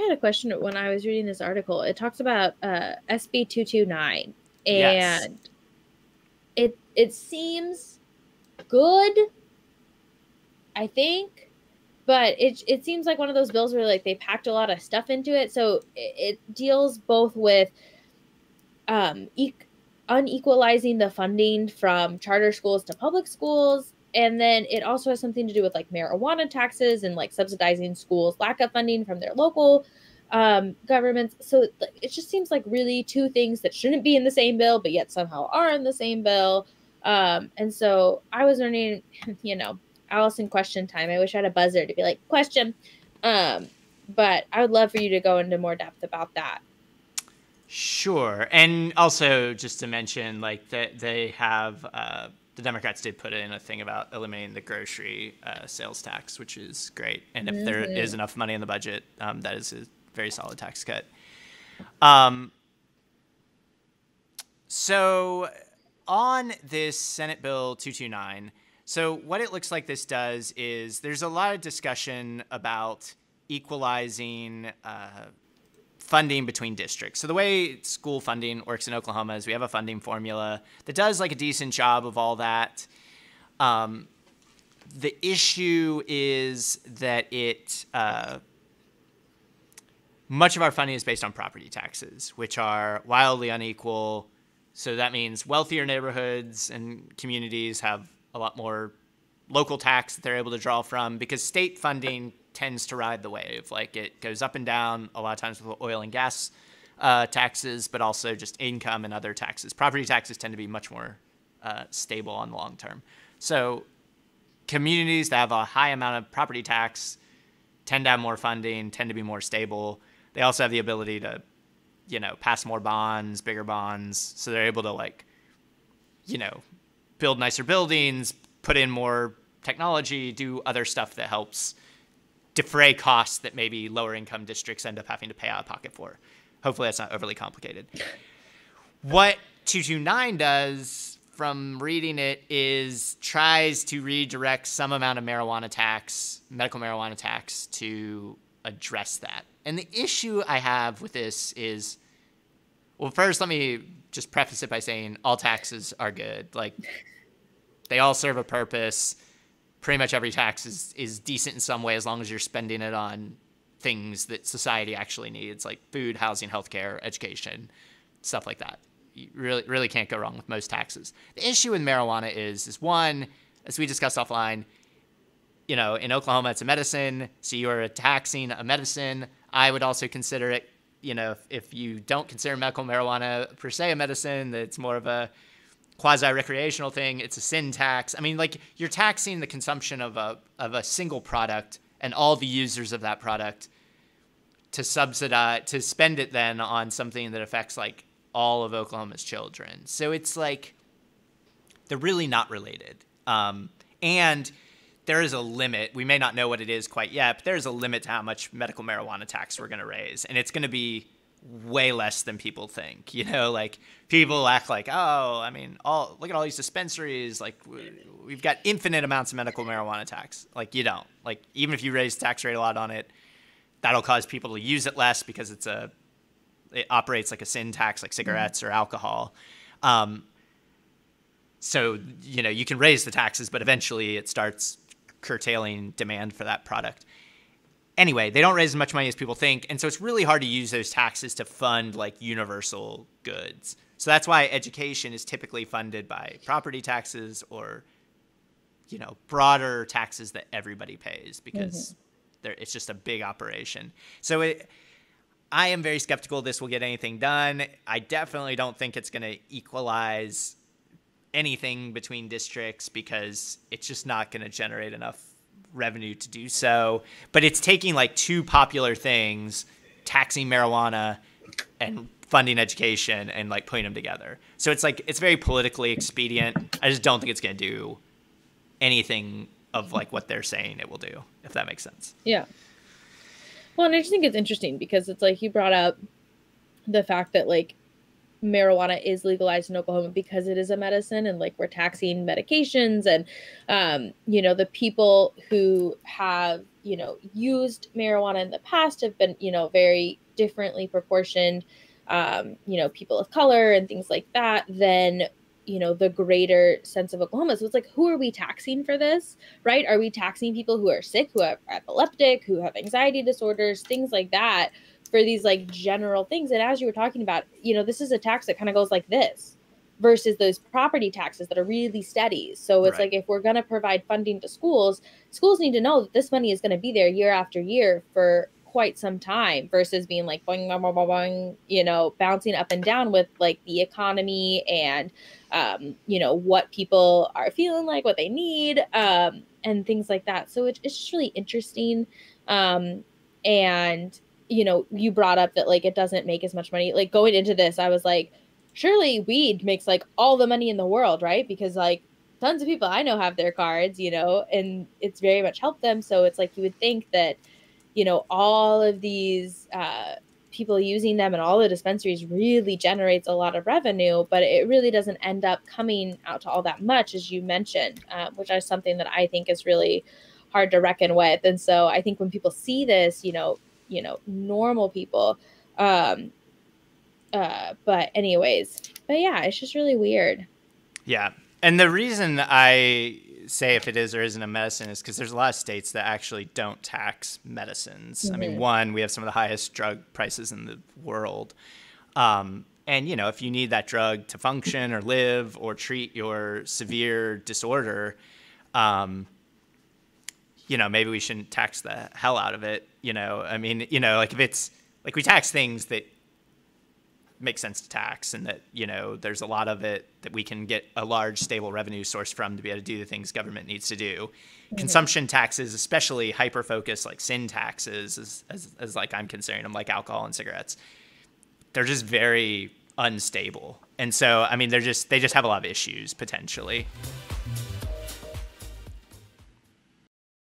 had a question when I was reading this article. It talks about SB 229, Yes. and it seems good, I think, but it seems like one of those bills where like they packed a lot of stuff into it. So it deals both with unequalizing the funding from charter schools to public schools, and then it also has something to do with like marijuana taxes and like subsidizing schools lack of funding from their local governments. So it just seems like really two things that shouldn't be in the same bill but yet somehow are in the same bill. And so I was wondering, Allison, question time. I wish I had a buzzer to be like question. But I would love for you to go into more depth about that. Sure. And also just to mention, like, that they have the Democrats did put in a thing about eliminating the grocery sales tax, which is great. And if there is enough money in the budget, that is a very solid tax cut. So on this Senate Bill 229, so what it looks like this does is there's a lot of discussion about equalizing funding between districts. So the way school funding works in Oklahoma is we have a funding formula that does like a decent job of all that. The issue is that much of our funding is based on property taxes, which are wildly unequal. So that means wealthier neighborhoods and communities have a lot more local tax that they're able to draw from, because state funding tends to ride the wave. Like, it goes up and down a lot of times with oil and gas taxes, but also just income and other taxes. Property taxes tend to be much more stable on the long term. So communities that have a high amount of property tax tend to have more funding, tend to be more stable. They also have the ability to, pass more bonds, bigger bonds. So they're able to build nicer buildings, put in more technology, do other stuff that helps defray costs that maybe lower income districts end up having to pay out of pocket for. Hopefully that's not overly complicated. What 229 does, from reading it, is tries to redirect some amount of medical marijuana tax to address that. And the issue I have with this is, well, first let me just preface it by saying all taxes are good. Like, they all serve a purpose. Pretty much every tax is decent in some way as long as you're spending it on things that society actually needs, like food, housing, healthcare, education, stuff like that. You really can't go wrong with most taxes. The issue with marijuana is one, as we discussed offline, in Oklahoma it's a medicine, so you are taxing a medicine. I would also consider it, if you don't consider medical marijuana per se a medicine, that it's more of a quasi-recreational thing, it's a sin tax. I mean, like, you're taxing the consumption of a single product and all the users of that product to spend it then on something that affects like all of Oklahoma's children. So it's like they're really not related. And there is a limit. We may not know what it is quite yet, but there's a limit to how much medical marijuana tax we're going to raise. And it's going to be way less than people think. Like, people act like, oh, I mean, look at all these dispensaries, like, we've got infinite amounts of medical marijuana tax. Like, you don't. Like, even if you raise the tax rate a lot on it, that'll cause people to use it less because it operates like a sin tax, like cigarettes or alcohol. So you can raise the taxes, but eventually it starts curtailing demand for that product. Anyway, they don't raise as much money as people think, and so it's really hard to use those taxes to fund like universal goods. So that's why education is typically funded by property taxes or, broader taxes that everybody pays, because it's just a big operation. So I am very skeptical this will get anything done. I definitely don't think it's going to equalize anything between districts, because it's just not going to generate enough revenue to do so. But it's taking like two popular things, taxing marijuana and funding education, and like putting them together. So it's like, it's very politically expedient. I just don't think it's going to do anything of like what they're saying it will do, if that makes sense. Yeah. Well, and I just think it's interesting because it's like you brought up the fact that like marijuana is legalized in Oklahoma because it is a medicine, and like we're taxing medications, and the people who have used marijuana in the past have been, very differently proportioned, people of color and things like that, then, the greater sense of Oklahoma. So it's like, who are we taxing for this, right? Are we taxing people who are sick, who are epileptic, who have anxiety disorders, things like that, for these like general things? And as you were talking about, this is a tax that kind of goes like this versus those property taxes that are really steady. So it's like, if we're going to provide funding to schools need to know that this money is going to be there year after year for quite some time, versus being like boing, boing, boing, boing, bouncing up and down with like the economy and, what people are feeling like, what they need, and things like that. So it's just really interesting. And, you brought up that like, it doesn't make as much money. Like going into this, I was like, surely weed makes like all the money in the world, right? Because like tons of people I know have their cards, and it's very much helped them. So it's like, you would think that, all of these people using them and all the dispensaries really generates a lot of revenue, but it really doesn't end up coming out to all that much, as you mentioned, which is something that I think is really hard to reckon with. And so I think when people see this, normal people, but yeah, it's just really weird. Yeah. And the reason I say if it is or isn't a medicine is because there's a lot of states that actually don't tax medicines. Mm-hmm. I mean, one, we have some of the highest drug prices in the world. And, if you need that drug to function or live or treat your severe disorder, maybe we shouldn't tax the hell out of it. I mean, like if it's like we tax things that makes sense to tax, and that there's a lot of it that we can get a large stable revenue source from to be able to do the things government needs to do. Mm-hmm. Consumption taxes, especially hyper focused like sin taxes, as like I'm considering them, like alcohol and cigarettes, they're just very unstable. And so I mean they just have a lot of issues potentially.